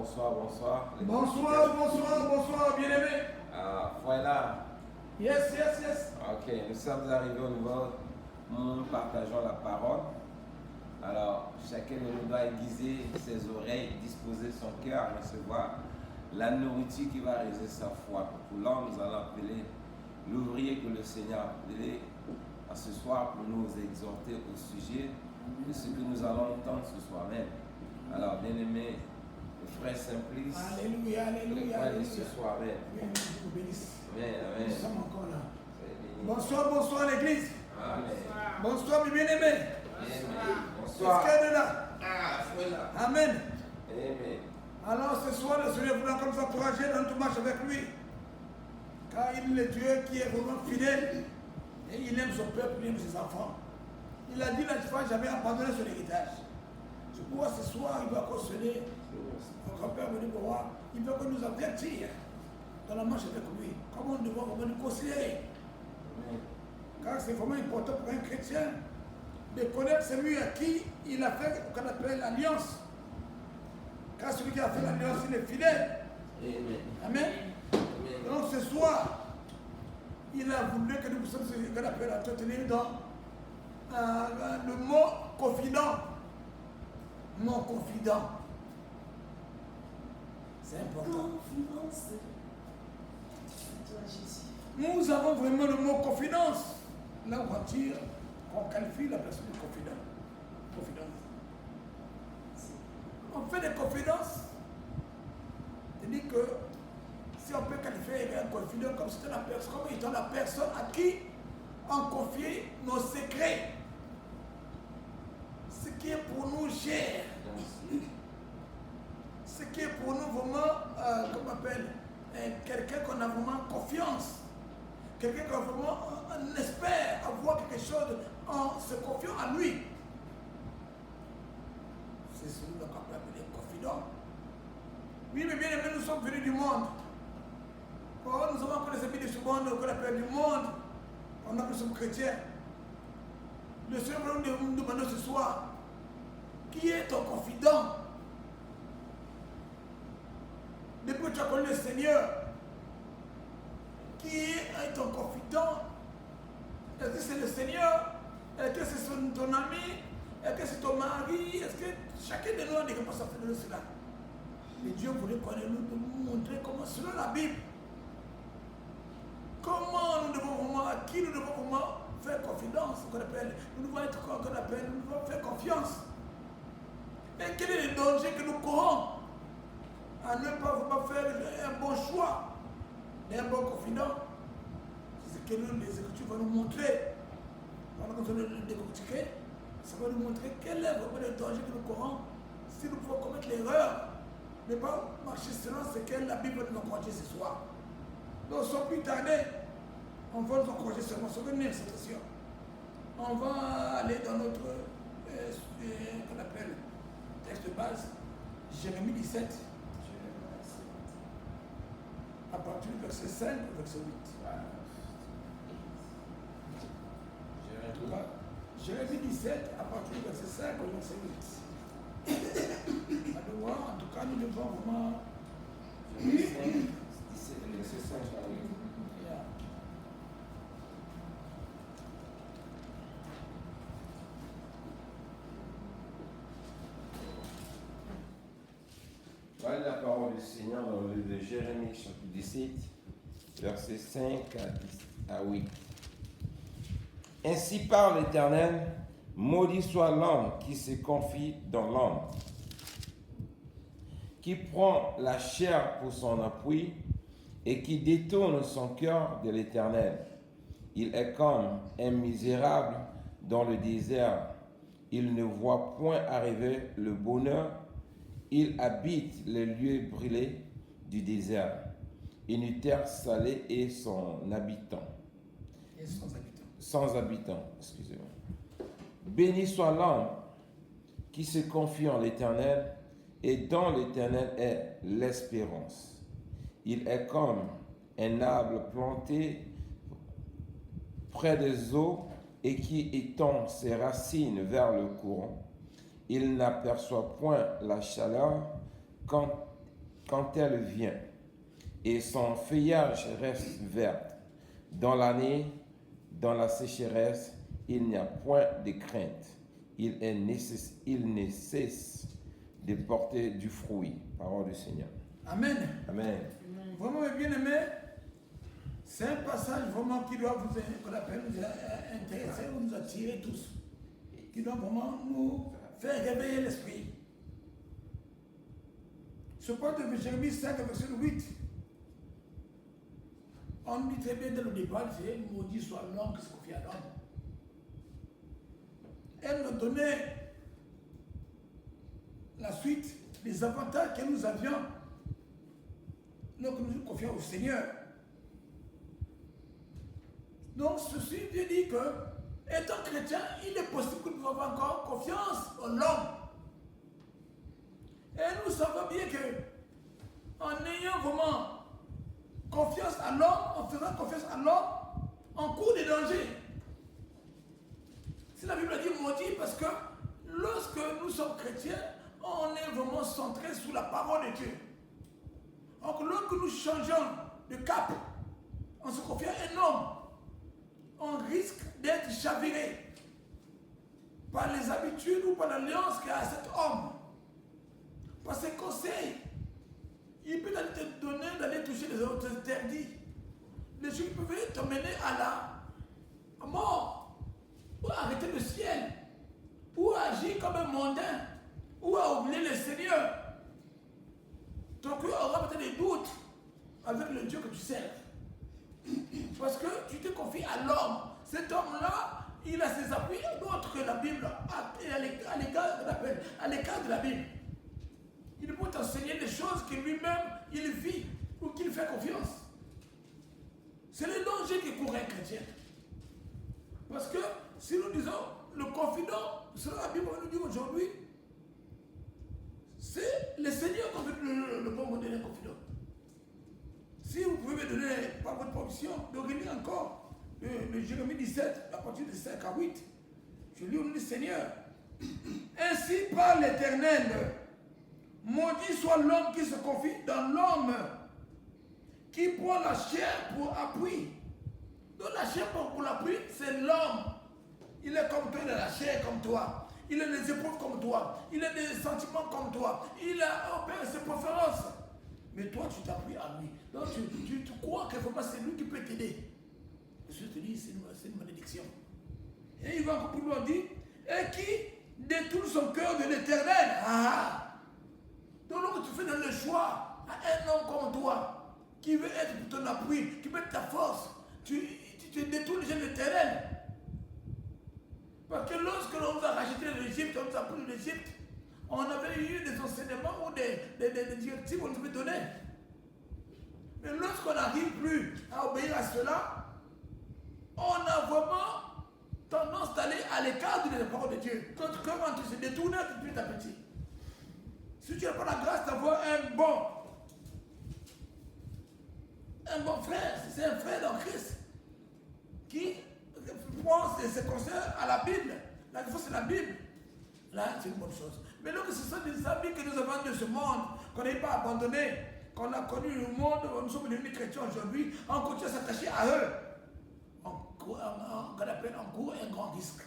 Bonsoir, bonsoir. Bonsoir, bien-aimé. Voilà. Yes. Ok, nous sommes arrivés au niveau où nous partageons la parole. Alors, chacun de nous doit aiguiser ses oreilles, disposer son cœur à recevoir la nourriture qui va raiser sa foi. Pour l'homme, nous allons appeler l'ouvrier que le Seigneur a appelé à ce soir pour nous exhorter au sujet de ce que nous allons entendre ce soir même. Alors, bien-aimé, le frère Simplice, Alléluia. ce soir même. Bien, Dieu vous bénisse. Amen. Nous sommes encore là. Béni. Bonsoir l'église. Amen. Bonsoir mes bien-aimés. Bonsoir. Est-ce qu'elle est là? Voilà. Amen. Amen. Alors ce soir, le Seigneur voudra comme s'encourager dans toute marche avec lui. Car il est le Dieu qui est vraiment fidèle. Et il aime son peuple, il aime ses enfants. Il a dit la fois, j'avais abandonné son héritage. Je crois ce soir, il va consoler notre Père venu pour moi. Il veut que nous avertir dans la marche avec lui. Comment nous devons vraiment nous considérer. Car c'est vraiment important pour un chrétien de connaître celui à qui il a fait ce qu'on appelle l'alliance. Car celui qui a fait l'alliance, il est fidèle. Amen. Donc ce soir, il a voulu que nous puissions ce qu'on appelle entretenir dans le mot confident. Mon confident. C'est important. Confidence. Toi, Jésus. Nous avons vraiment le mot confidence. Là, on va dire qu'on qualifie la personne de confident. Confidence. On fait des confidences. C'est-à-dire que si on peut qualifier un confident comme c'était comme étant la personne à qui on confie nos secrets. Ce qui est pour nous cher. Ce qui est pour nous vraiment, comment on appelle, quelqu'un qu'on a vraiment confiance. Quelqu'un qu'on vraiment on espère avoir quelque chose en se confiant à lui. C'est celui qu'on peut appeler confident. Oui, mais bien aimé, nous sommes venus du monde. Oh, nous avons encore des amis de ce monde qu'on appelle du monde. On a que nous sommes chrétiens. Le Seigneur va nous demander ce soir, qui est ton confident? Depuis que tu as connu le Seigneur, qui est ton confident? Est-ce que c'est le Seigneur? Est-ce que c'est ton ami? Est-ce que c'est ton mari? Est-ce que chacun de nous a des réponses à faire de cela? Mais Dieu voulait nous montrer comment, selon la Bible, comment nous devons vraiment, à qui nous devons vraiment faire confidence, qu'on appelle, nous devons être qu'on appelle, nous devons faire confiance. Et quel est le danger que nous courons à ne pas vraiment faire un bon choix et un bon confident? C'est ce que les Écritures vont nous montrer. Pendant que nous allons le décortiquer, ça va nous montrer quel est vraiment le danger que nous courons si nous pouvons commettre l'erreur. Ne pas marcher selon ce que la Bible nous encourager ce soir. Donc sans plus tarder, on va nous encourager seulement sur venir cette session. On va aller dans notre qu'on appelle texte de base, Jérémie 17, à partir du verset 5 au verset 8. En tout cas, Jérémie 17, à partir du verset 5 au verset 8. Alors, en tout cas, nous devons vraiment. Jérémie 5, 17, verset 5 à 8. Voilà la parole du Seigneur dans le livre de Jérémie, chapitre 17, versets 5 à 8. Ainsi parle l'Éternel, maudit soit l'homme qui se confie dans l'homme, qui prend la chair pour son appui et qui détourne son cœur de l'Éternel. Il est comme un misérable dans le désert. Il ne voit point arriver le bonheur. Il habite les lieux brûlés du désert, une terre salée et sans habitant. Sans habitant, excusez-moi. Béni soit l'homme qui se confie en l'Éternel, et dans l'Éternel est l'espérance. Il est comme un arbre planté près des eaux et qui étend ses racines vers le courant. Il n'aperçoit point la chaleur quand quand elle vient, et son feuillage reste vert. Dans l'année, dans la sécheresse, il n'y a point de crainte. Il ne cesse de porter du fruit. Parole du Seigneur. Amen. Amen. Vraiment, mes bien-aimés, c'est un passage vraiment qui doit vous intéresser, nous attirer tous, qui doit vraiment nous faire réveiller l'esprit. Ce point de Jérémie 5, verset 8, on dit très bien dès le départ, c'est maudit soit l'homme qui se confie à l'homme. Elle nous donnait la suite des avantages que nous avions lorsque nous nous confions au Seigneur. Donc ceci veut dire que, étant chrétien, il est possible que nous avons encore confiance en l'homme. Et nous savons bien que, en ayant vraiment confiance à l'homme, en faisant confiance à l'homme, on court des dangers. Si la Bible dit maudit, parce que lorsque nous sommes chrétiens, on est vraiment centré sur la parole de Dieu. Donc lorsque nous changeons de cap, on se confie à un homme, on risque d'être chaviré par les habitudes ou par l'alliance qu'il y a à cet homme. Par ses conseils, il peut te donner d'aller toucher les autres interdits. Les choses qui peuvent t'emmener à la mort, ou à arrêter le ciel, ou à agir comme un mondain, ou à oublier le Seigneur. Ton cœur aura peut-être des doutes avec le Dieu que tu sers. Parce que tu te confies à l'homme. Cet homme-là, il a ses appuis d'autres que la Bible à l'écart de la Bible. Il peut t'enseigner des choses que lui-même, il vit ou qu'il fait confiance. C'est le danger qui court un chrétien. Parce que si nous disons le confident, ce que la Bible nous dit aujourd'hui, c'est le Seigneur qui fait le bon modèle d'un confident. Si vous pouvez me donner par votre permission de relire encore le Jérémie 17, à partir de 5 à 8, je lis au nom du Seigneur. Ainsi parle l'Éternel, maudit soit l'homme qui se confie dans l'homme, qui prend la chair pour appui. Donc la chair pour l'appui, c'est l'homme. Il est comme toi, il a la chair comme toi. Il a des éprouves comme toi. Il a des sentiments comme toi. Il a ses préférences. Mais toi, tu t'appuies à lui. Donc tu crois que c'est lui qui peut t'aider. Je te dis, c'est une malédiction. Et il va encore plus loin dire, et qui détourne son cœur de l'Éternel. Donc lorsque tu fais dans le choix à un homme comme toi, qui veut être ton appui, qui veut être ta force, tu détournes les gens de l'Éternel. Parce que lorsque l'on nous a racheté de l'Égypte, on nous a pris de l'Égypte, on avait eu des enseignements ou des directives qu'on nous avait données. Mais lorsqu'on n'arrive plus à obéir à cela, on a vraiment tendance d'aller à l'écart de la parole de Dieu. Comment tu se détournes petit à petit. Si tu n'as pas la grâce d'avoir un bon frère, c'est un frère dans Christ, qui prend ses conseils à la Bible, la réponse c'est la Bible, là c'est une bonne chose. Mais lorsque ce sont des amis que nous avons de ce monde, qu'on n'est pas abandonné, qu'on a connu le monde, nous sommes devenus chrétiens aujourd'hui, on continue à s'attacher à eux. On court un grand risque.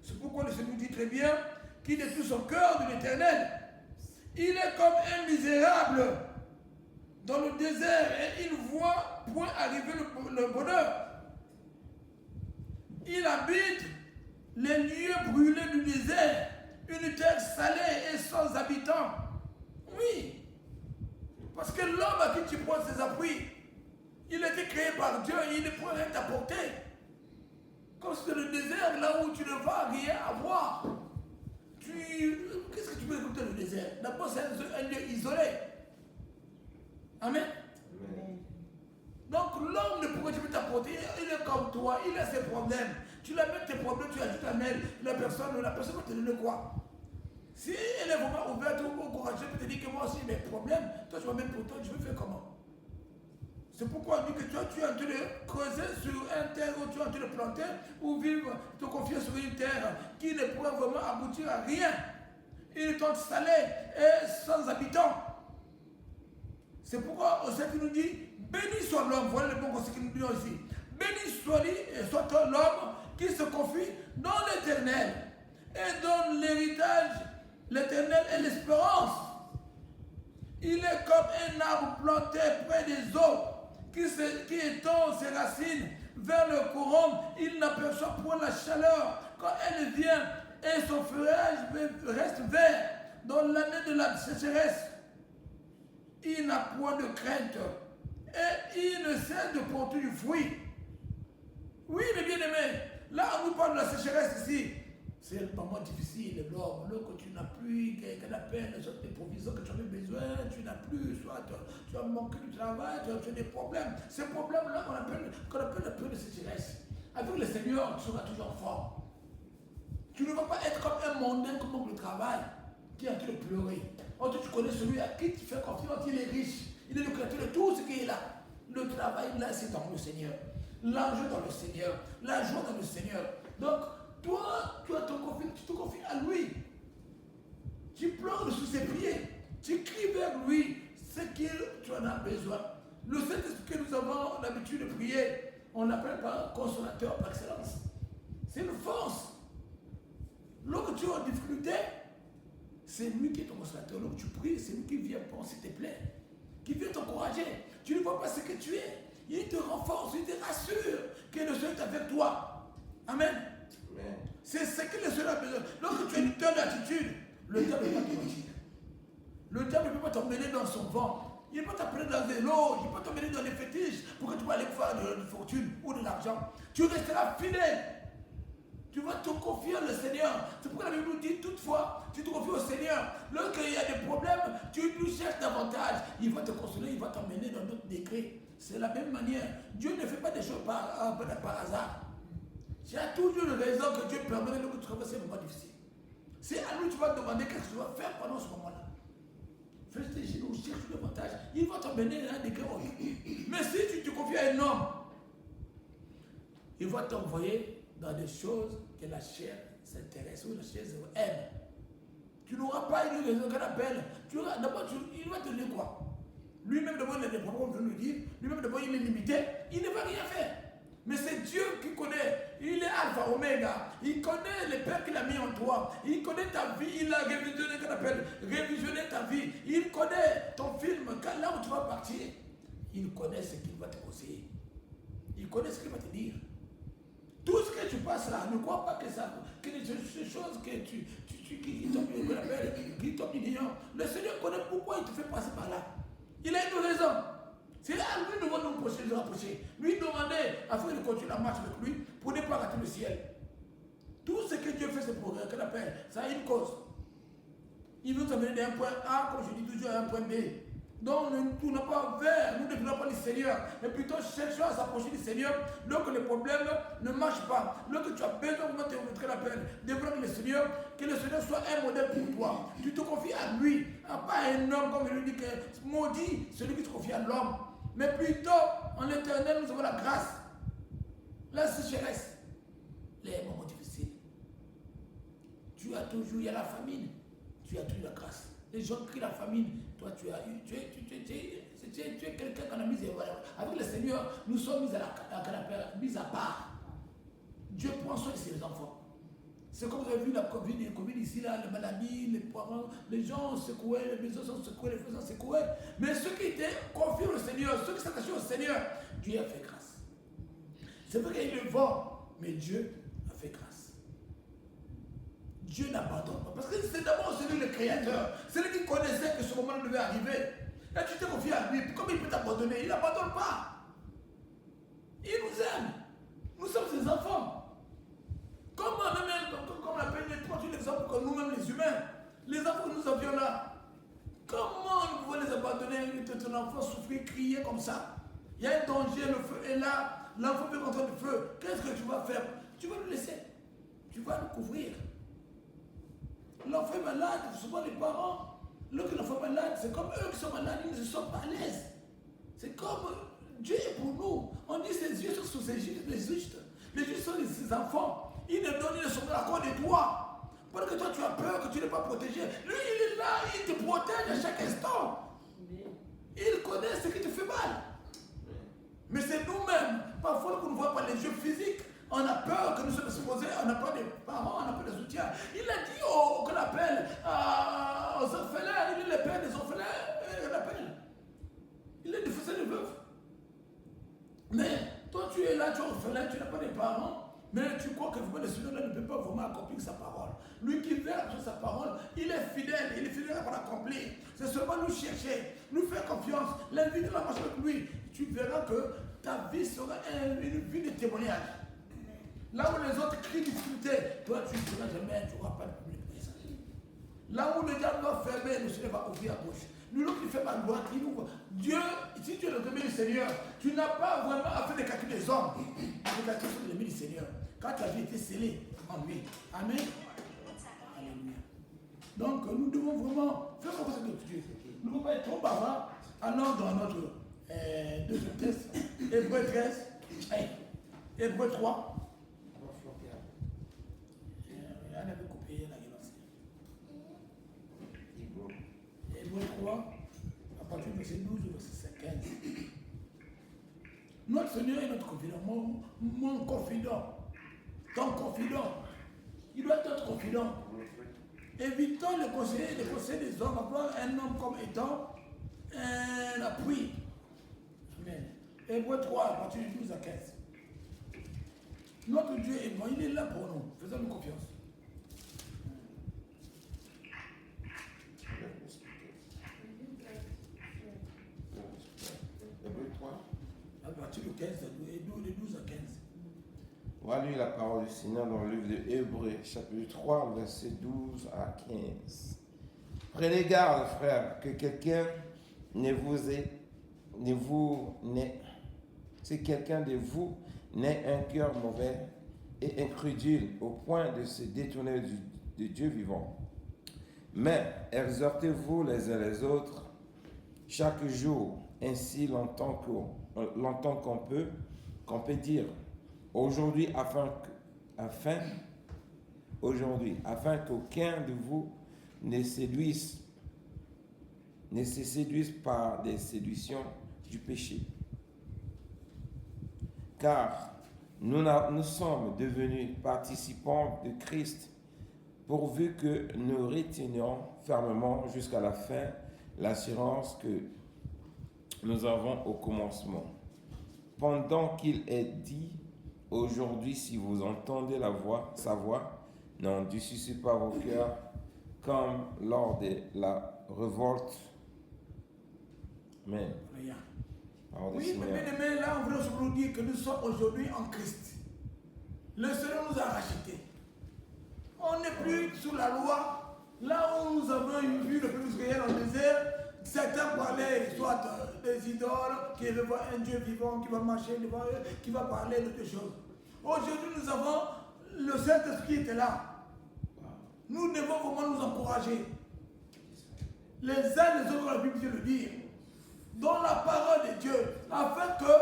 C'est pourquoi le Seigneur nous dit très bien qu'il est tout son cœur de l'Éternel. Il est comme un misérable dans le désert et il ne voit point arriver le bonheur. Il habite les lieux brûlés du désert, une terre salée et sans habitants. Oui, parce que l'homme à qui tu prends ses appuis, il a été créé par Dieu et il ne pourrait rien t'apporter. Comme c'est le désert, là où tu ne vas rien avoir. Qu'est-ce que tu peux écouter le désert? D'abord, c'est un lieu isolé. Amen. Amen. Donc l'homme ne pourrait jamais t'apporter, il est comme toi, il a ses problèmes. Tu l'amènes tes problèmes, tu ajoutes à mail, la personne va te donner quoi? Si elle est vraiment ouverte ou encouragée, elle peut te dire que moi aussi j'ai mes problèmes, toi tu m'amènes pour toi, je vais faire comment? C'est pourquoi on dit que toi tu es en train de creuser sur un terre où tu es en train de planter ou vivre, te confier sur une terre qui ne pourrait vraiment aboutir à rien. Une tente salée et sans habitants. C'est pourquoi au qui nous dit, béni soit l'homme, voilà le bon conseil qu'il nous dit aussi. Béni soit l'homme qui se confie dans l'Éternel et donne l'héritage, l'Éternel et l'espérance. Il est comme un arbre planté près des eaux qui étend ses racines vers le courant. Il n'aperçoit point la chaleur quand elle vient et son feuillage reste vert. Dans l'année de la sécheresse, il n'a point de crainte et il ne cesse de porter du fruit. Oui, mes bien-aimés, là on nous parle de la sécheresse ici. C'est le moment difficile, lorsque tu n'as plus qu'elle appelle, soit des provisions que tu avais besoin, tu n'as plus, soit tu as manqué du travail, tu as des problèmes. Ces problèmes-là qu'on appelle un peu de sécheresse. Avec le Seigneur, tu seras toujours fort. Tu ne vas pas être comme un mondain comme manque de travail, qui est en train de pleurer. Tu connais celui à qui tu fais confiance, il est riche, il est le créateur de tout ce qui est là. Le travail là, c'est dans le Seigneur. L'argent dans le Seigneur, la joie dans le Seigneur. Donc, toi, tu te confies à lui. Tu pleures sous ses pieds. Tu cries vers lui ce que tu en as besoin. Le Saint-Esprit que nous avons l'habitude de prier, on l'appelle par consolateur par excellence. C'est une force. Lorsque tu es en difficulté, c'est lui qui est ton consolateur. Lorsque tu pries, c'est lui qui vient penser tes plaies, qui vient t'encourager. Tu ne vois pas ce que tu es. Il te renforce, il te rassure que le Seigneur est avec toi. Amen. C'est ce que le Seigneur a besoin. Lorsque tu as une telle attitude, le diable ne peut pas te mentir. Le diable ne peut pas t'emmener dans son vent. Il ne peut pas t'appeler dans des lots, il ne peut pas t'emmener dans les fétiches pour que tu vas aller faire de la fortune ou de l'argent. Tu resteras fidèle. Tu vas te confier au Seigneur. C'est pourquoi la Bible nous dit toutefois, tu te confies au Seigneur. Lorsqu'il y a des problèmes, tu lui cherches davantage. Il va te consoler, il va t'emmener dans d'autres décrets. C'est la même manière. Dieu ne fait pas des choses par hasard. Il y a toujours une raison que Dieu permet de nous traverser un moment difficile. C'est à lui que tu vas demander qu'est-ce que tu vas faire pendant ce moment-là. Fais tes genoux, cherche davantage. Il va t'emmener dans un décret. Mais si tu te confies à un homme, il va t'envoyer dans des choses que la chair s'intéresse ou la chair aime. Tu n'auras pas une raison qu'on appelle. D'abord, il va te dire quoi? Lui-même, d'abord, il a des problèmes, je lui dis. Lui-même, d'abord, il est limité. Il ne va rien faire. Mais c'est Dieu qui connaît. Il est Alpha, Oméga. Il connaît les pères qu'il a mis en toi. Il connaît ta vie. Il a révisionné, qu'on appelle, révisionné ta vie. Il connaît ton film. Là où tu vas partir, il connaît ce qu'il va te conseiller. Il connaît ce qu'il va te dire. Tout ce que tu passes là, ne crois pas que ces choses qui tombent ignorant. Le Seigneur connaît pourquoi il te fait passer par là. Il a une raison. C'est là lui nous devons nous rapprocher. Lui demander afin de continuer la marche avec lui pour ne pas rater le ciel. Tout ce que Dieu fait, c'est pour qu'on appelle. Ça a une cause. Il veut t'amener d'un point A, comme je dis toujours, à un point B. Donc nous ne tournons pas vers, nous ne tournons pas le Seigneur, mais plutôt cherchons à s'approcher du Seigneur lorsque les problèmes ne marchent pas. Lorsque tu as besoin de te montrer l'appel, développer le Seigneur, que le Seigneur soit un modèle pour toi. Tu te confies à lui, pas à un homme comme il lui dit que maudit celui qui se confie à l'homme. Mais plutôt, en l'Éternel, nous avons la grâce, la sécheresse, les moments difficiles. Tu as toujours, il y a la famine, tu as toujours la grâce. Les gens crient la famine, toi tu es quelqu'un qu'on a mis avec le Seigneur, nous sommes mis à part. Dieu prend soin de ses enfants. C'est comme vous avez vu la Covid ici, là, les maladies, les parents, les gens secouaient, les maisons sont secouées, les feux sont secoués. Mais ceux qui étaient confiés au Seigneur, ceux qui s'attachaient au Seigneur, Dieu a fait grâce. C'est vrai qu'il le vend, mais Dieu a fait grâce. Dieu n'abandonne pas. Parce que c'est d'abord celui le Créateur. Celui qui connaissait que ce moment devait arriver. Là, tu t'es confié à lui. Comment il peut t'abandonner? Il n'abandonne pas. Il nous aime. Nous sommes ses enfants. Comme on appelle l'exemple comme nous-mêmes les humains. Les enfants que nous avions là. Comment nous pouvons les abandonner? Ton enfant souffrir, crier comme ça. Il y a un danger, le feu est là. L'enfant peut rentrer du feu. Qu'est-ce que tu vas faire? Tu vas le laisser. Tu vas le couvrir. L'enfant est malade, souvent les parents, lorsque l'enfant est malade, c'est comme eux qui sont malades, ils ne sont pas à l'aise. C'est comme Dieu est pour nous. On dit ses yeux sont sur les justes. Les justes sont ses enfants. Il ne donne, il ne sauve la cause de toi. Parce que toi tu as peur, que tu n'es pas protégé. Lui il est là, il te protège à chaque instant. Il connaît ce qui te fait mal. Mais c'est nous-mêmes, parfois qu'on ne voit pas les yeux physiques. On a peur que nous sommes exposés, on n'a pas de parents, on n'a pas de soutien. Il a dit qu'on appelle aux orphelins, il est le père des orphelins, il appelle. Il est difficile de veuve. Mais toi tu es là, tu es orphelin, tu n'as pas de parents, mais tu crois que le Seigneur ne peut pas vraiment accomplir sa parole. Lui qui veut après sa parole, il est fidèle pour l'accomplir. C'est seulement nous chercher, nous faire confiance, l'inviter à marcher avec lui. Tu verras que ta vie sera une vie de témoignage. Là où les autres crient difficulté, toi tu ne seras jamais, tu n'auras pas de problème. Là où le diable doit fermer, le Seigneur va ouvrir à gauche. Nous, l'autre qui fait ma droite, il ouvre. Dieu, si tu es le demi du Seigneur, tu n'as pas vraiment à faire des calculs des hommes. Les calculs sont les demi du Seigneur. Quand ta vie été scellée en lui. Amen. Alléluia. Donc, nous devons vraiment faire confiance à Dieu. Nous ne devons pas être trop bavards. Allons dans notre deuxième test. Hébreu 13. Hébreu 3. On avait coupé la gueule. Hébreu 3, à partir du verset 12 au verset 15. Notre Seigneur est notre confident, mon confident, ton confident. Il doit être notre confident. Évitons les conseils des hommes, avoir un homme comme étant un appui. Amen. Hébreu 3, à partir du 12 à 15. Notre Dieu est bon, il est là pour nous. Faisons-nous confiance. Hébreu 3. À partir du 15, de 12 à 15. On va lire la parole du Seigneur dans le livre de Hébreu, chapitre 3, verset 12 à 15. Prenez garde, frères, que quelqu'un si quelqu'un de vous n'ait un cœur mauvais et incrédule au point de se détourner de Dieu vivant. Mais exhortez-vous les uns les autres chaque jour, ainsi longtemps qu'on peut dire aujourd'hui afin qu'aucun de vous ne se séduise par des séductions du péché. Car nous sommes devenus participants de Christ, pourvu que nous retenions fermement jusqu'à la fin l'assurance que nous avons au commencement. Pendant qu'il est dit, aujourd'hui, si vous entendez sa voix, n'endurcissez pas vos cœurs comme lors de la révolte. Amen. Oui, mais bien aimé, là, on veut nous dire que nous sommes aujourd'hui en Christ. Le Seigneur nous a rachetés. On n'est plus sous la loi. Là où nous avons vu le peuple israélien dans le désert, certains parlaient soit des idoles, qui veulent voir un Dieu vivant, qui va marcher devant eux, qui va parler d'autres choses. Aujourd'hui, nous avons le Saint-Esprit qui est là. Nous devons vraiment nous encourager. Les uns les autres, la Bible le dit, dans la parole de Dieu, afin que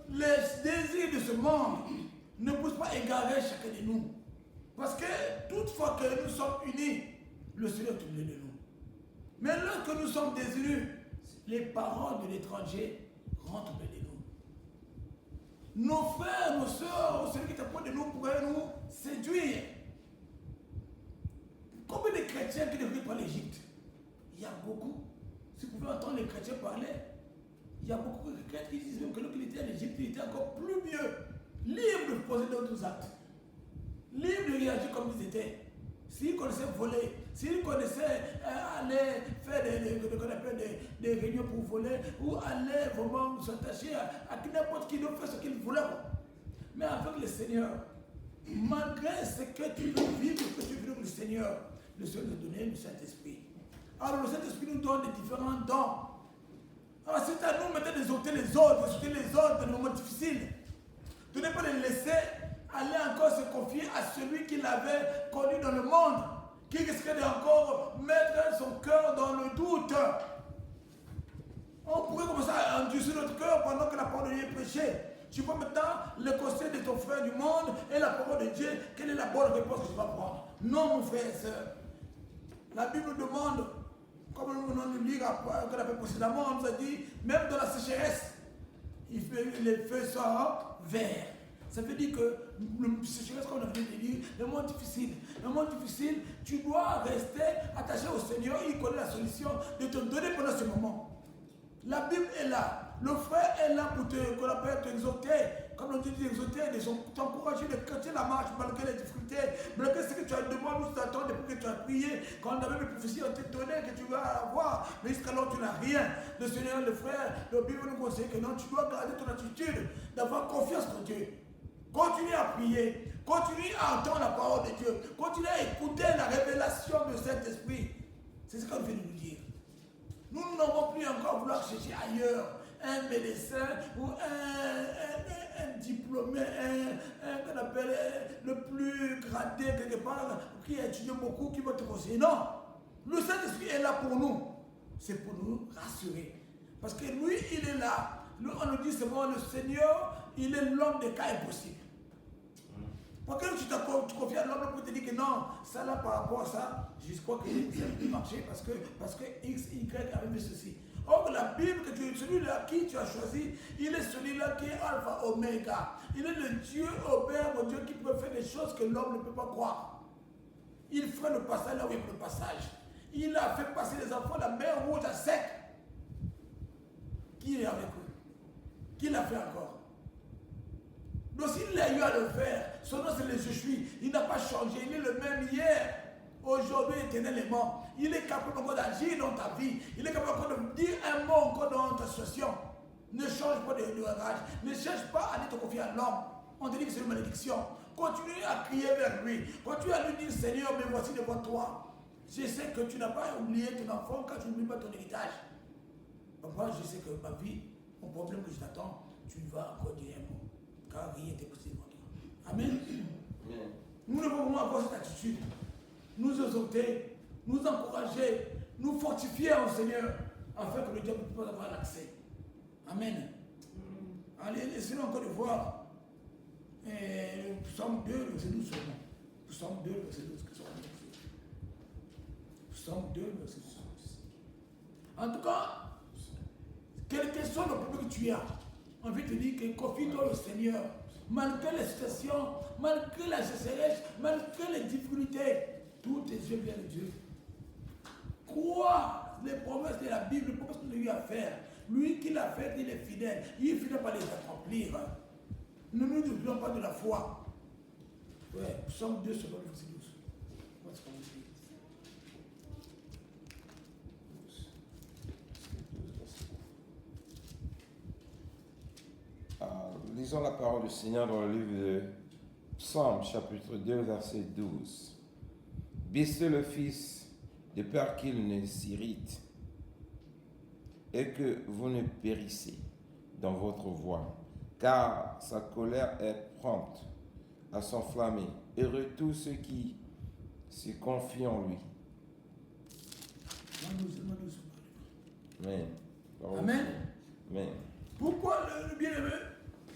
les désirs de ce monde ne puissent pas égarer chacun de nous. Parce que toutefois que nous sommes unis, le Seigneur est unis de nous. Mais lorsque nous sommes désunis, les paroles de l'étranger rentrent près de nous. Nos frères, nos soeurs, celui qui est près de nous pourraient nous séduire. Combien de chrétiens qui ne vivent pas l'Égypte? Il y a beaucoup. Si vous pouvez entendre les chrétiens parler, il y a beaucoup de chrétiens qui disent même que lorsqu'il était en Égypte, il était encore plus mieux, libre de poser d'autres actes, libre de réagir comme ils étaient. S'ils connaissaient voler, s'ils connaissaient aller faire des réunions pour voler, ou aller vraiment s'attacher à n'importe qui d'autre faire ce qu'il voulait. Mais avec le Seigneur, malgré ce que tu veux vivre, ce que tu veux avec le Seigneur nous donne le Saint-Esprit. Alors le Saint-Esprit nous donne des différents dons. Alors c'est à nous maintenant d'exhorter les autres dans les moments difficiles. De ne pas les laisser aller encore se confier à celui qui l'avait connu dans le monde, qui risquait d'encore mettre son cœur dans le doute. On pourrait commencer à endurcir notre cœur pendant que la parole de Dieu est prêchée. Tu vois maintenant le conseil de ton frère du monde et la parole de Dieu, quelle est la bonne réponse que tu vas prendre? Non, mon frère et soeur. La Bible demande comme nous venons de lire précédemment, on nous a dit, même dans la sécheresse, les feux sont verts. Ça veut dire que le sécheresse, comme on a dit de dire, le monde difficile. Le monde difficile, tu dois rester attaché au Seigneur, il connaît la solution de te donner pendant ce moment. La Bible est là. Le frère est là pour t'exhorter, comme on dit, t'exhorter, t'encourager de continuer la marche malgré les difficultés, malgré ce que tu as demandé, nous t'attends depuis que tu as prié, quand on avait les prophéties, on t'a donné que tu vas avoir, mais jusqu'alors tu n'as rien. Le Seigneur, le frère, la Bible nous conseille que non, tu dois garder ton attitude, d'avoir confiance en Dieu. Continue à prier, continue à entendre la parole de Dieu, continue à écouter la révélation de cet esprit. C'est ce qu'on vient de nous dire. Nous n'avons plus encore vouloir chercher ailleurs un médecin ou un diplômé, qu'on appelle le plus gradé quelque part, qui a étudié beaucoup, qui va te conseiller. Non, le Saint-Esprit est là pour nous. C'est pour nous rassurer. Parce que lui, il est là. Nous, on nous dit seulement le Seigneur, il est l'homme des cas impossibles. Pourquoi tu confies à l'homme pour te dire que non, ça là par rapport à ça, je crois que ça ne peut marcher parce que X, Y avait fait ceci. Or, la Bible, celui-là qui tu as choisi, il est celui-là qui est Alpha Oméga. Il est le Dieu au Père, mon Dieu, qui peut faire des choses que l'homme ne peut pas croire. Il ferait le passage là où il y a le passage. Il a fait passer les enfants de la mer rouge à sec. Qui est avec eux? Qui l'a fait encore? Donc s'il a eu à le faire, son nom c'est le Je suis. Il n'a pas changé, il est le même hier, aujourd'hui, éternellement. Il est capable encore d'agir dans ta vie. Il est capable encore de dire un mot encore dans ta situation. Ne change pas de langage. Ne cherche pas à aller te confier à l'homme. On te dit que c'est une malédiction. Continue à crier vers lui. Continue à lui dire, Seigneur, me voici devant toi. Je sais que tu n'as pas oublié ton enfant quand tu n'oublies pas ton héritage. Moi, je sais que ma vie, mon problème que je t'attends, tu vas encore dire un mot. Car rien n'est possible pour toi. Amen. Amen. Nous devons vraiment avoir cette attitude. Nous exhorter, nous encourager, nous fortifier au Seigneur, afin que le diable puisse avoir l'accès. Amen. Allez, laissez-nous encore de voir le psaume 2, verset 12 seulement. Psaume 2, verset 12. Psaume 2, verset 12. En tout cas, quel que soit le problème que tu as, on veut te dire que confie-toi au Seigneur. Malgré les situations, malgré la sécheresse, malgré les difficultés, tous tes yeux viennent de Dieu. Crois les promesses de la Bible, les promesses qu'il a eu à faire. Lui qui l'a fait, il est fidèle. Il finit par les accomplir. Ne nous oublions pas de la foi. Ouais, Psaume 2, selon le verset 12. What's going on? Lisons la parole du Seigneur dans le livre de Psaume, chapitre 2, verset 12. Baissez le Fils de peur qu'il ne s'irrite et que vous ne périssez dans votre voie, car sa colère est prompte à s'enflammer. Heureux tous ceux qui se confient en lui. Amen. Amen. Amen. Pourquoi le bien-aimé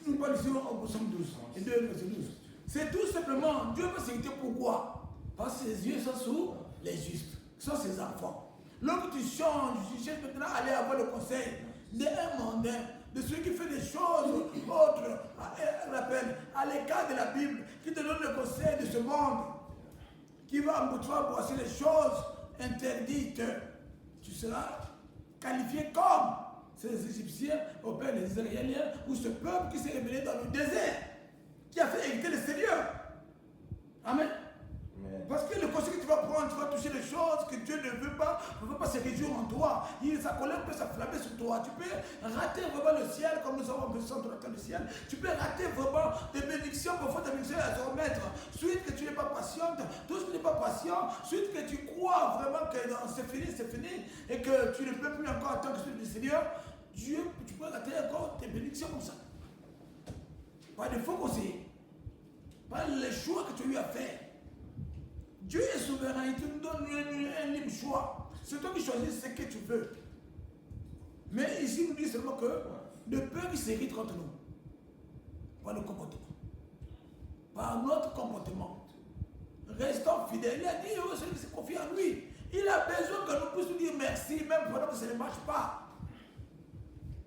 nous parle ici au psaume 12 et 2, verset 12? C'est tout simplement, Dieu va s'inquiéter pourquoi? Parce que ses yeux sont sur les justes, sont ses enfants. Lorsque tu changes, tu cherches maintenant à aller avoir le conseil d'un mondain, de celui qui fait des choses autres, à l'écart de la Bible, qui te donne le conseil de ce monde, qui va brosser les choses interdites, tu seras qualifié comme ces Égyptiens, au père des Israéliens, ou ce peuple qui s'est révélé dans le désert, qui a fait éviter le Seigneur. Amen. Parce que le conseil que tu vas prendre, tu vas toucher les choses que Dieu ne veut pas se réjouir en toi. Sa colère peut s'enflammer sur toi. Tu peux rater vraiment le ciel, comme nous avons besoin de rater le ciel. Tu peux rater vraiment des bénédictions, parfois des bénédictions à se remettre. Suite que tu n'es pas patiente, tout ce qui n'est pas patient, suite que tu crois vraiment que c'est fini, et que tu ne peux plus encore attendre que celui du Seigneur, Dieu, tu peux rater encore tes bénédictions comme ça. Par des faux conseillers, par les choix que tu as eu à faire. Dieu est souverain, il te donne un libre choix. C'est toi qui choisis ce que tu veux. Mais ici, nous dit seulement que le peuple s'irrite contre nous. Par le comportement. Par notre comportement. Restons fidèles. Il a dit, celui qui se confie en lui. Il a besoin que nous puissions dire merci, même pendant que ça ne marche pas.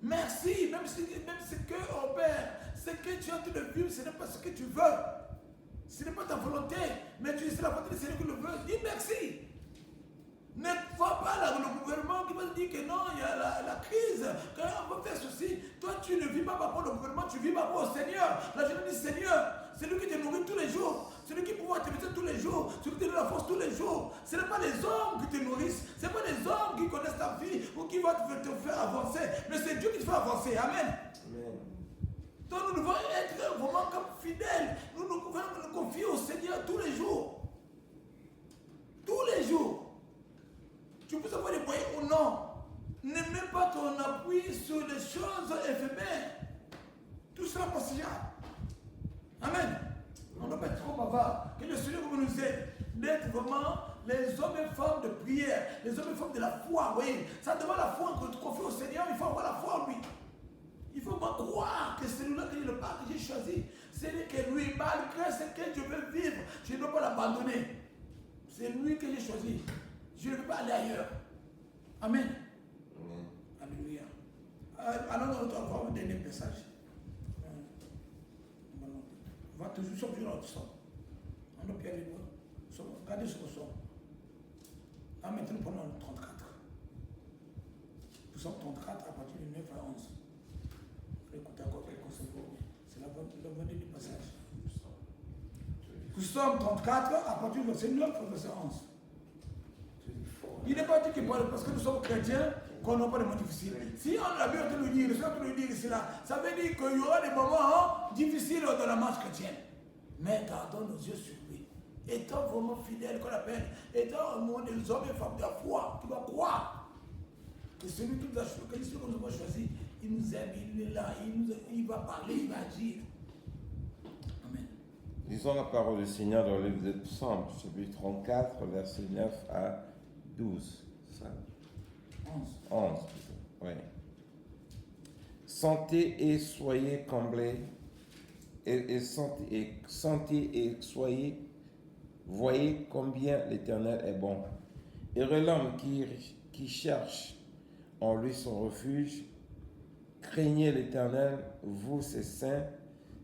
Merci, même si que, oh Père, ce que tu as en train de vivre, ce n'est pas ce que tu veux. Ce n'est pas ta volonté, mais c'est la volonté du Seigneur qui le veut. Dis merci. Ne vois pas le gouvernement qui va te dire que non, il y a la crise, qu'on va faire ceci. Toi, tu ne vis pas par rapport au gouvernement, tu vis par rapport au Seigneur. La journée du Seigneur, c'est lui qui te nourrit tous les jours. C'est lui qui pourra te mettre tous les jours. C'est lui qui te donne la force tous les jours. Ce n'est pas les hommes qui te nourrissent. Ce n'est pas les hommes qui connaissent ta vie ou qui vont te faire avancer. Mais c'est Dieu qui te fait avancer. Amen. Amen. Donc nous devons être vraiment comme fidèles. Nous devons nous confier au Seigneur tous les jours. Tous les jours. Tu peux avoir des moyens ou non. Ne mets pas ton appui sur des choses éphémères. Tout cela passera. Amen. On ne doit pas être trop bavard. Que le Seigneur nous aide d'être vraiment les hommes et femmes de prière, les hommes et femmes de la foi. Oui, ça demande la foi que tu confies au Seigneur. Il faut avoir la foi en lui. Il faut pas croire que celui-là que je le parle, que j'ai choisi, c'est lui que lui, malgré ce que je veux vivre, je ne dois pas l'abandonner. C'est lui que j'ai choisi. Je ne veux pas aller ailleurs. Amen. Amen. Alléluia. Alors, on va voir un dernier message. On va toujours sortir dans le psaume. On doit bien aller voir. Regardez ce psaume. Là, maintenant, pendant le 34. Psaume 34 à partir du 9 à 11. Écoutez encore quelques secondes. C'est la bonne du passage. Psaume 34 à partir du verset 9 au verset 11. Il n'est pas dit que parce que nous sommes chrétiens qu'on n'a pas de moments difficiles. Si on a bien de nous dire, cela, ça veut dire qu'il y aura des moments difficiles dans la marche chrétienne. Mais gardons nos yeux sur lui. Étant vraiment fidèles qu'on appelle, étant au monde des hommes et femmes de la foi, qui va croire que celui qui nous a choisi, que celui que nous avons choisi, il nous aime, il est là, il va parler, il va agir. Amen. Lisons la parole du Seigneur dans le livre des Psaumes, chapitre 34, verset 9 à 12. Ça. 11. Oui. Sentez et soyez comblés, sentez et soyez, voyez combien l'Éternel est bon. Heureux l'homme qui cherche en lui son refuge. Craignez l'Éternel, vous ses saints,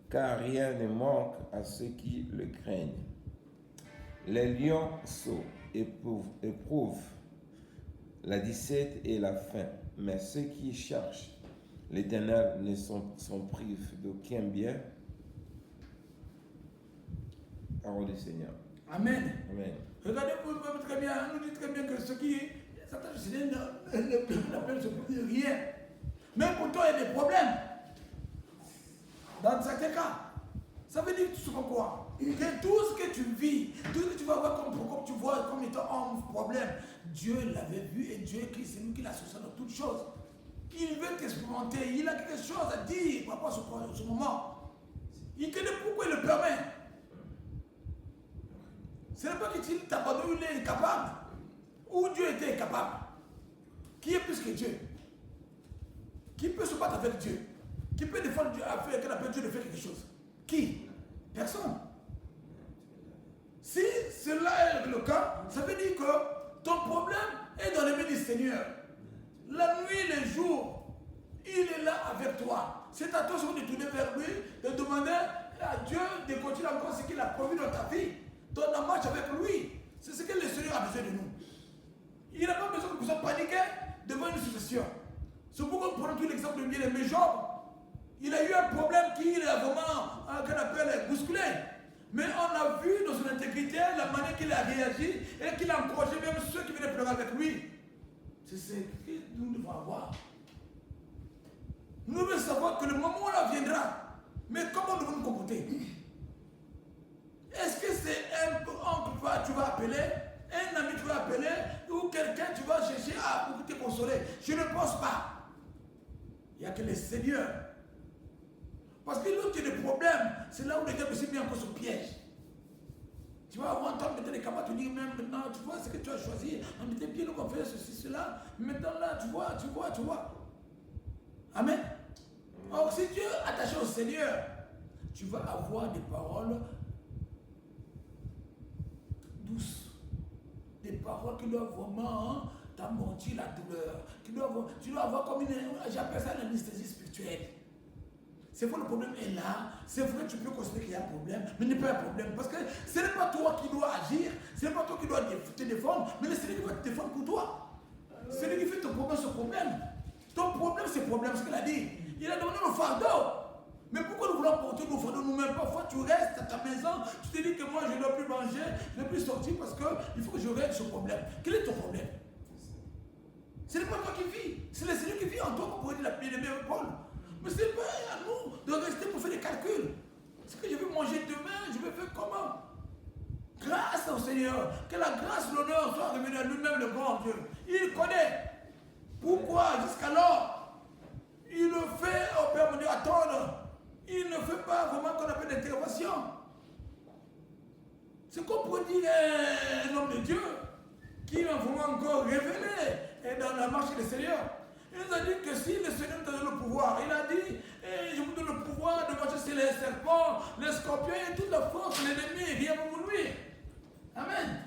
car rien ne manque à ceux qui le craignent. Les lionceaux éprouvent la disette et la faim, mais ceux qui cherchent l'Éternel ne sont privés d'aucun bien. Parole du Seigneur. Amen. Amen. Regardez-vous très bien, on nous dit très bien que ceux qui s'attachent au Seigneur n'appellent ce pour rien. Même pourtant, il y a des problèmes. Dans certains cas, ça veut dire tout ce quoi? Que tout ce que tu vis, tout ce que tu vas voir comme tu vois comme étant un problème, Dieu l'avait vu et Dieu, c'est lui qui l'a associé dans toutes choses. Il veut t'expérimenter, il a quelque chose à dire par rapport à ce moment. Il connaît pourquoi il le permet. Ce n'est pas qu'il t'abandonne, il est incapable. Ou Dieu était incapable. Qui est plus que Dieu? Qui peut se battre avec Dieu? Qui peut défendre Dieu, Dieu de faire quelque chose? Qui? Personne. Si cela est le cas, ça veut dire que ton problème est dans les mains du Seigneur. La nuit, les jours, il est là avec toi. C'est à toi de tourner vers lui, de demander à Dieu de continuer encore ce qu'il a promis dans ta vie. Ton marche avec lui. C'est ce que le Seigneur a besoin de nous. Il n'a pas besoin que vous soyez paniqués devant une situation. C'est pourquoi on prend tout l'exemple de bien-aimé Job. Il a eu un problème qui est vraiment, qu'on appelle bousculé. Mais on a vu dans son intégrité la manière qu'il a réagi et qu'il a encouragé même ceux qui venaient pleurer avec lui. C'est ce que nous devons avoir. Nous devons savoir que le moment là viendra. Mais comment nous devons nous comporter? Est-ce que c'est un oncle que tu vas appeler, un ami que tu vas appeler, ou quelqu'un que tu vas chercher pour te consoler? Je ne pense pas. Il n'y a que le Seigneur. Parce que là où tu as des problèmes, c'est là où les gars se mettent encore sur piège. Tu vas avoir un temps de mettre des camarades, tu dis même maintenant, tu vois ce que tu as choisi, on était bien, on fait ceci, cela. Maintenant là, tu vois. Amen. Or, si tu es attaché au Seigneur, tu vas avoir des paroles douces, des paroles paroles qui doivent vraiment t'amortir la douleur. Tu dois avoir comme j'appelle ça une anesthésie spirituelle. C'est vrai, le problème est là. C'est vrai que tu peux considérer qu'il y a un problème, mais il n'y a pas un problème. Parce que ce n'est pas toi qui dois agir, ce n'est pas toi qui dois te défendre, mais c'est lui qui va te défendre pour toi. C'est lui qui fait ton problème, ce problème. Ton problème, c'est le problème, ce qu'il a dit. Il a demandé le fardeau. Mais pourquoi nous voulons porter nos fardeaux nous-mêmes? Parfois, tu restes à ta maison, tu te dis que moi, je ne dois plus manger, je ne dois plus sortir parce qu'il faut que je règle ce problème. Quel est ton problème? Ce n'est pas toi qui vis, c'est le Seigneur qui vit en toi, comme pourrait dire la Bible de Paul. Mais ce n'est pas à nous de rester pour faire des calculs. Est-ce que je vais manger demain? Je vais faire comment? Grâce au Seigneur, que la grâce, l'honneur soit revenue à lui-même, le grand Dieu. Il connaît. Pourquoi jusqu'alors il le fait au Père mon Dieu attendre? Il ne fait pas vraiment qu'on appelle l'intervention. C'est comme pour dire un homme de Dieu qui va vraiment encore révélé dans la marche du Seigneur. Il nous a dit que si le Seigneur nous donne le pouvoir, il a dit, je vous donne le pouvoir de marcher sur les serpents, les scorpions et toute la force de l'ennemi, rien pour lui. Amen.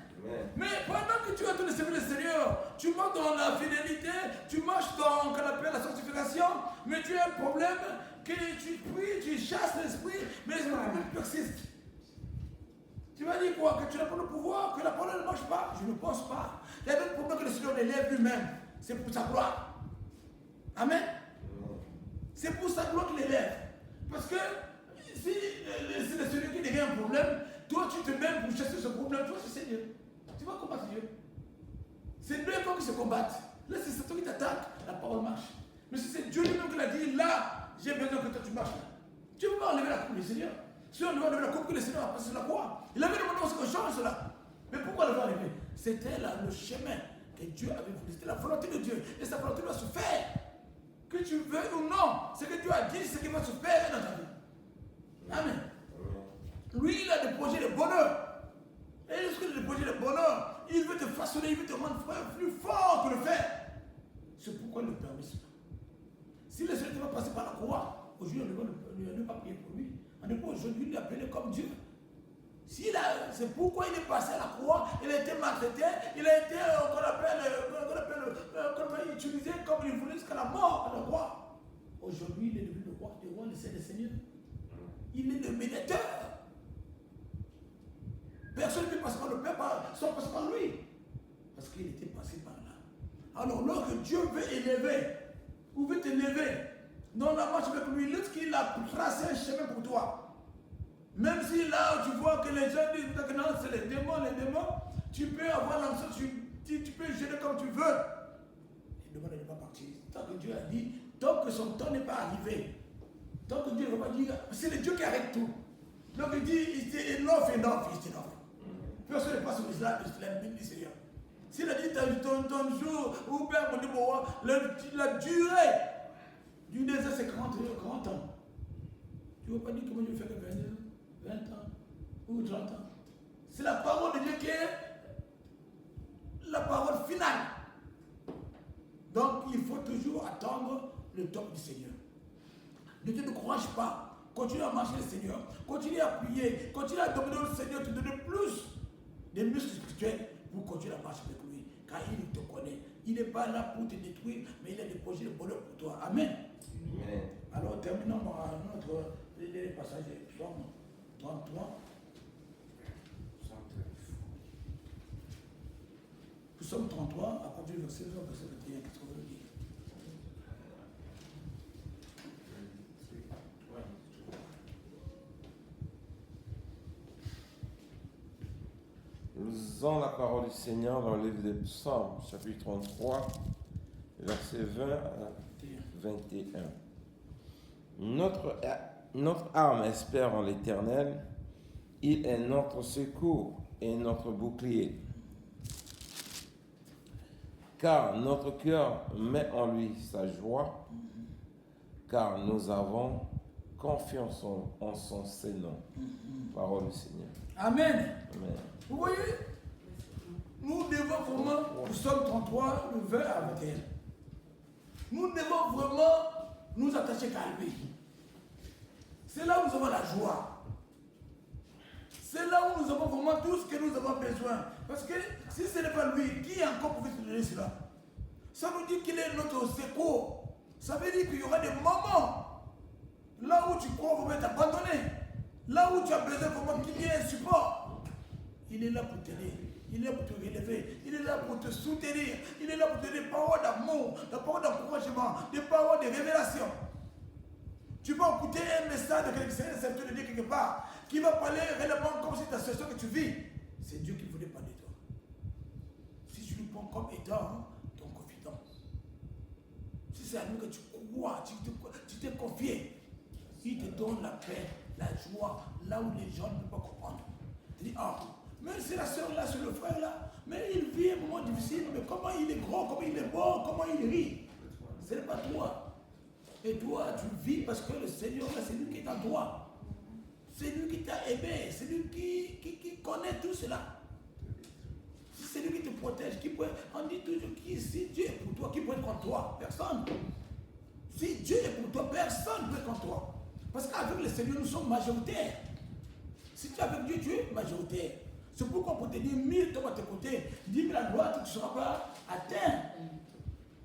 Mais pendant que tu es en train de servir le Seigneur, tu marches dans la fidélité, tu marches dans ce qu'on appelle la sanctification, mais tu as un problème que tu pries, tu chasses l'esprit, mais l'esprit persiste. Tu vas dire quoi? Que tu n'as pas le pouvoir, que la parole ne marche pas? Je ne pense pas. Il y a d'autres problèmes que le Seigneur élève lui-même. C'est pour sa gloire. Amen. C'est pour sa gloire qu'il élève. Parce que si c'est celui qui devient un problème, toi tu te mets pour chasser ce problème, toi c'est Dieu. Tu vas combattre Dieu. C'est deux corps qui se combattent. Là c'est Satan qui t'attaque, la parole marche. Mais si c'est Dieu lui-même qui l'a dit, là, j'ai besoin que toi tu marches là. Tu ne peux pas enlever la coupe du Seigneur. Si on devait enlever la coupe que le Seigneur a passé sur la croix, il avait demandé aussi qu'on change cela. Mais pourquoi le faire enlever? C'était là le chemin que Dieu avait voulu. C'était la volonté de Dieu. Et sa volonté doit se faire. Que tu veuilles ou non, ce que Dieu a dit, c'est ce qui va se faire dans ta vie. Amen. Lui, il a des projets de bonheur. Et lorsqu'il a des projets de bonheur, il veut te façonner, il veut te rendre plus fort que le fer. C'est pourquoi il le permet cela. Si le Seigneur va passer par la croix, aujourd'hui on ne va pas prier pour lui. On ne peut aujourd'hui l'appeler comme Dieu. C'est pourquoi il est passé à la croix, il a été maltraité, il a été utilisé comme il voulait jusqu'à la mort à la croix. Aujourd'hui, il est devenu le roi des rois, le Seigneur. Il est le médiateur. Personne ne peut passer par le Père sans passer par lui. Parce qu'il était passé par là. Alors, lorsque Dieu veut élever, ou veut t'élever dans la marche avec lui, lorsqu'il a tracé un chemin pour toi, même si là tu vois que les gens disent que non, c'est les démons, tu peux avoir l'anxiété, tu peux gêner comme tu veux. Il demande de ne pas partir. Tant que Dieu a dit, tant que son temps n'est pas arrivé, tant que Dieu ne va pas dire, c'est le Dieu qui arrête tout. Donc il dit, il enough, it's enough. Personne ne passe au islam, du Seigneur. S'il a dit ton jour, ou bien mon Dieu, la durée du désert c'est 40 ans. Tu ne vas pas dire que moi je vais faire 20 ans ou 30 ans. C'est la parole de Dieu qui est la parole finale. Donc il faut toujours attendre le temps du Seigneur. Ne te décourage pas. Continue à marcher le Seigneur. Continue à prier. Continue à demander au Seigneur de te donner plus de muscles spirituels pour continuer à marcher avec lui. Car il te connaît. Il n'est pas là pour te détruire, mais il a des projets de bonheur pour toi. Amen. Amen. Alors terminons notre passage de Psaume 33. Psaume 33, à partir du verset 21, qu'est-ce qu'on veut dire? Nous lisons la parole du Seigneur dans le livre des Psaumes, chapitre 33, versets 20 à 21. Notre âme espère en l'Éternel, il est notre secours et notre bouclier. Car notre cœur met en lui sa joie, car nous avons confiance en son Seigneur. Parole du Seigneur. Amen. Amen. Vous voyez, nous devons vraiment, nous sommes 33, le 20 à 21. Nous devons vraiment nous attacher qu'à lui. C'est là où nous avons la joie. C'est là où nous avons vraiment tout ce que nous avons besoin. Parce que si ce n'est pas lui, qui encore pouvait te donner cela? Ça veut dire qu'il est notre secours. Ça veut dire qu'il y aura des moments là où tu crois qu'on va t'abandonner, là où tu as besoin vraiment qu'il y ait un support. Il est là pour t'aider, il est là pour te relever, il est là pour te soutenir, il est là pour te donner des paroles d'amour, des paroles d'encouragement, des paroles de révélation. Tu vas écouter un message de quelqu'un de dire quelque part qui va parler réellement comme si ta situation que tu vis. C'est Dieu qui voulait parler de toi. Si tu le prends comme étant ton confident, si c'est à lui que tu crois, tu t'es confié, il te donne la paix, la joie, là où les gens ne peuvent pas comprendre. Tu dis, ah, mais c'est la soeur là, c'est le frère là, mais il vit un moment difficile, mais comment il est grand, comment il est beau, comment il rit. Ce n'est pas toi. Et toi, tu vis parce que le Seigneur, là, c'est lui qui est en toi. C'est lui qui t'a aimé, c'est lui qui connaît tout cela. C'est lui qui te protège, qui peut, on dit toujours, si Dieu est pour toi, qui peut être contre toi? Personne. Si Dieu est pour toi, personne ne peut être contre toi. Parce qu'avec le Seigneur, nous sommes majoritaires. Si tu es avec Dieu, tu es majoritaire. C'est pourquoi pour te dire 1000 tombent à tes côtés, 10 000 à droite, tu ne seras pas atteint.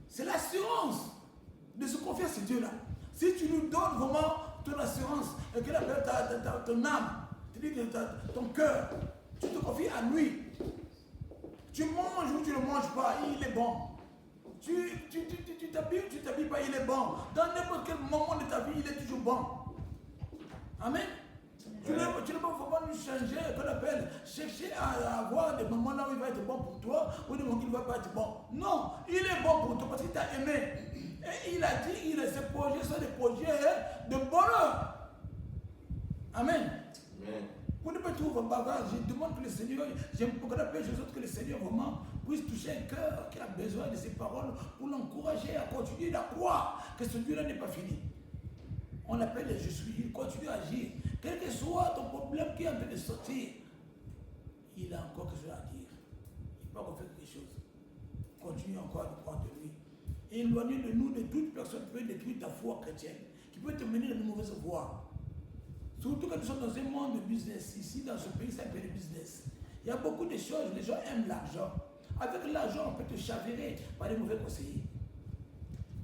C'est l'assurance de se confier à ce Dieu-là. Si tu nous donnes vraiment ton assurance, et qu'il appelle ton âme, ton cœur, tu te confies à lui. Tu manges ou tu ne manges pas, il est bon. Tu t'habilles ou tu ne t'habilles pas, il est bon. Dans n'importe quel moment de ta vie, il est toujours bon. Amen. Tu ne peux pas vraiment nous changer, qu'on appelle, chercher à avoir des moments là où il va être bon pour toi, ou des moments où il ne va pas être bon. Non, il est bon pour toi parce qu'il t'a aimé. Et il a dit, ces projets sont des projets de bonheur. Amen. Amen. Pour ne pas trouver bavard, je demande que le Seigneur, j'aime beaucoup appeler les autres que le Seigneur vraiment puisse toucher un cœur qui a besoin de ces paroles pour l'encourager à continuer à croire que ce Dieu-là n'est pas fini. On l'appelle le je suis, il continue à agir. Quel que soit ton problème qui est en train de sortir, il a encore quelque chose à dire. Il peut encore faire quelque chose. Continue encore à croire de lui. Éloignez de nous de toute personne qui peut détruire ta foi chrétienne, qui peut te mener dans de mauvaises voies. Surtout quand nous sommes dans un monde de business. Ici, dans ce pays, c'est un peu de business. Il y a beaucoup de choses, les gens aiment l'argent. Avec l'argent, on peut te chavirer par des mauvais conseillers.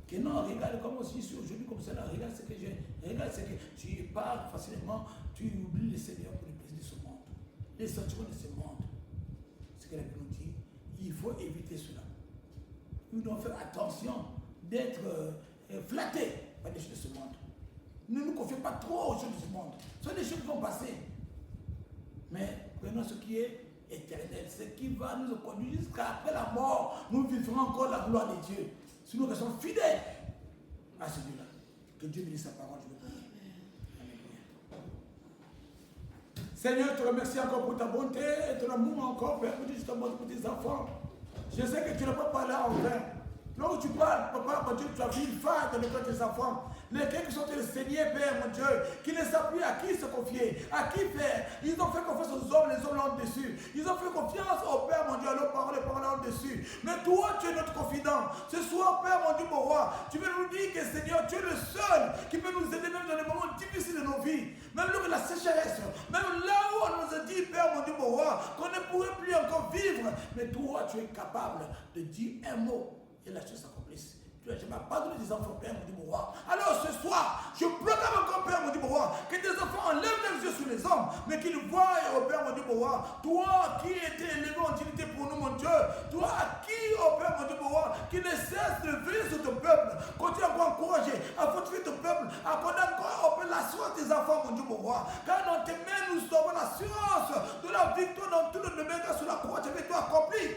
Que non, regarde comment si aujourd'hui comme ça, là, regarde ce que j'ai. Regarde ce que tu parles facilement, tu oublies le Seigneur pour les plaisirs de ce monde. Les sentiments de ce monde. Ce que la Bible nous dit, il faut éviter cela. Nous devons faire attention d'être flattés par les choses de ce monde. Ne nous confions pas trop aux choses de ce monde. Ce sont des choses qui vont passer. Mais prenons ce qui est éternel, ce qui va nous conduire jusqu'après la mort. Nous vivrons encore la gloire de Dieu. Si nous restons fidèles à ce Dieu-là. Que Dieu bénisse sa parole. Je vous prie. Seigneur, je te remercie encore pour ta bonté et ton amour encore, Père, justement pour tes enfants. Je sais que tu n'as pas parlé en vain. Lorsque tu parles, papa, mon Dieu, tu as vu une faille dans le cœur de tes enfants. Lesquels qui sont les saignés, Père, mon Dieu, qui ne savent plus à qui se confier, à qui faire. Ils ont fait confiance aux hommes, les hommes l'ont dessus. Ils ont fait confiance au Père, mon Dieu, à leurs paroles, les paroles l'ont dessus. Mais toi, tu es notre confident. Ce soir, Père, mon Dieu, mon roi, tu veux nous dire que, Seigneur, tu es le seul qui peut nous aider même dans les moments difficiles de nos vies. Même lors de la sécheresse, même là où on nous a dit, Père, mon Dieu, mon roi, qu'on ne pourrait plus encore vivre. Mais toi, tu es capable de dire un mot et la chose s'accomplisse. Tu n'as jamais pardonné des enfants, Père, mon Dieu, mon roi. Alors ce soir, je proclame encore, Père, mon Dieu, mon roi, que tes enfants enlèvent leurs yeux sur les hommes, mais qu'ils voient, oh Père, mon Dieu, mon roi, toi qui étais élevé en dignité pour nous, mon Dieu, toi qui, oh Père, mon Dieu, mon roi, qui ne cesse de veiller sur ton peuple, continue à encourager, à fortifier ton peuple, à connaître encore, oh Père, l'assurance des enfants, mon Dieu, mon roi. Car dans tes mains, nous avons l'assurance de la victoire dans tout le domaine sur la croix, tu avais tout accompli.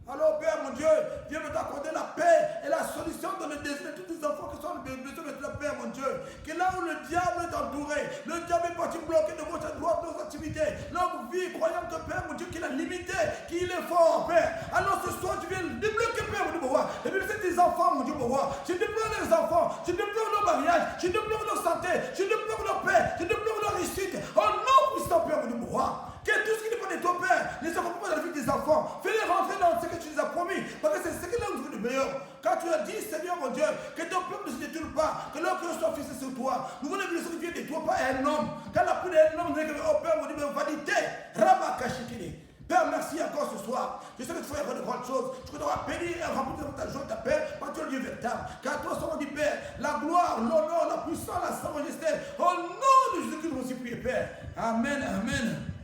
Alors Père mon Dieu, viens me t'accorder la paix et la solution dans le désir de tous les enfants qui sont besoin de la paix, mon Dieu. Que là où le diable est entouré, le diable est parti bloquer de gauche à droite nos activités, notre vie, croyant que Père mon Dieu qu'il a limité, qu'il est fort, Père. Alors ce soir tu viens débloquer, Père mon Dieu, mon roi. Et puis c'est tes enfants, mon Dieu, mon roi. Je débloque les enfants, je débloque leur mariage, je débloque leur santé, je débloque leur paix, je débloque leur réussite. Oh non, puissant Père mon Dieu, mon roi. Que tout ce qui dépend de ton Père ne s'accompagne pas dans la vie des enfants. Fais-les rentrer dans ce que tu nous as promis. Parce que c'est ce que nous avons de meilleur. Quand tu as dit, Seigneur mon Dieu, que ton peuple ne se détourne pas, que leur cœur soit fixé sur toi. Nous voulons que ce qui vient de toi, pas un homme. Quand la pluie d'un homme, nous dit que, oh Père mon Dieu, vanité, Rabakashikini. Père, merci encore ce soir. Je sais que tu fais de grandes choses. Tu dois bénir et remplir ta joie, ta paix, parce que tu es le Dieu véritable. Car toi, son nom dit Père, la gloire, l'honneur, la puissance, la majesté. Au nom de Jésus-Christ, nous aussi prier, Père. Amen, amen.